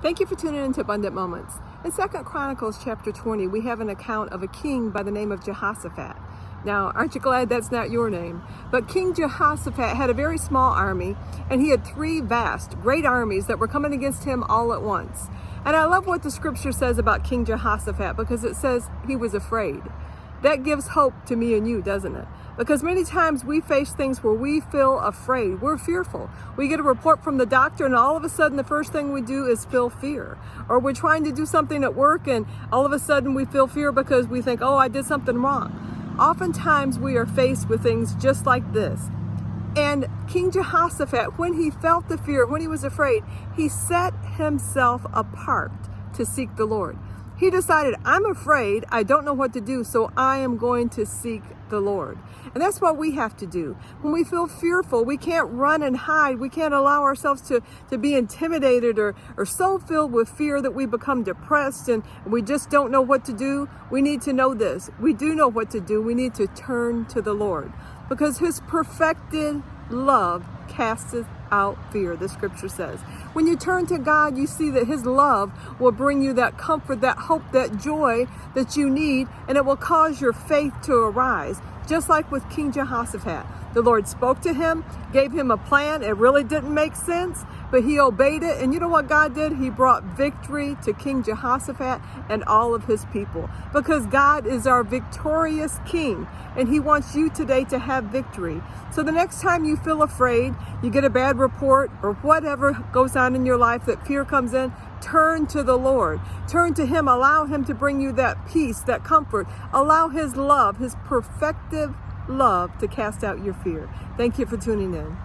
Thank you for tuning into Abundant Moments. In 2 Chronicles chapter 20, we have an account of a king by the name of Jehoshaphat. Now, aren't you glad that's not your name? But King Jehoshaphat had a very small army, and he had three vast, great armies that were coming against him all at once. And I love what the scripture says about King Jehoshaphat, because it says he was afraid. That gives hope to me and you, doesn't it? Because many times we face things where we feel afraid. We're fearful. We get a report from the doctor and all of a sudden the first thing we do is feel fear. Or we're trying to do something at work and all of a sudden we feel fear because we think, oh, I did something wrong. Oftentimes we are faced with things just like this. And King Jehoshaphat, when he felt the fear, when he was afraid, he set himself apart to seek the Lord. He decided, I'm afraid, I don't know what to do, so I am going to seek the Lord. And that's what we have to do. When we feel fearful, we can't run and hide. We can't allow ourselves to be intimidated or so filled with fear that we become depressed and we just don't know what to do. We need to know this. We do know what to do. We need to turn to the Lord because his perfected love casteth out fear, the scripture says. When you turn to God, you see that his love will bring you that comfort, that hope, that joy that you need, and it will cause your faith to arise. Just like with King Jehoshaphat, the Lord spoke to him, gave him a plan. It really didn't make sense, but he obeyed it. And you know what God did? He brought victory to King Jehoshaphat and all of his people, because God is our victorious King, and he wants you today to have victory. So the next time you feel afraid, you get a bad report or whatever goes on in your life, that fear comes in, turn to the Lord. Turn to him. Allow him to bring you that peace, that comfort. Allow his love, his perfective love, to cast out your fear. Thank you for tuning in.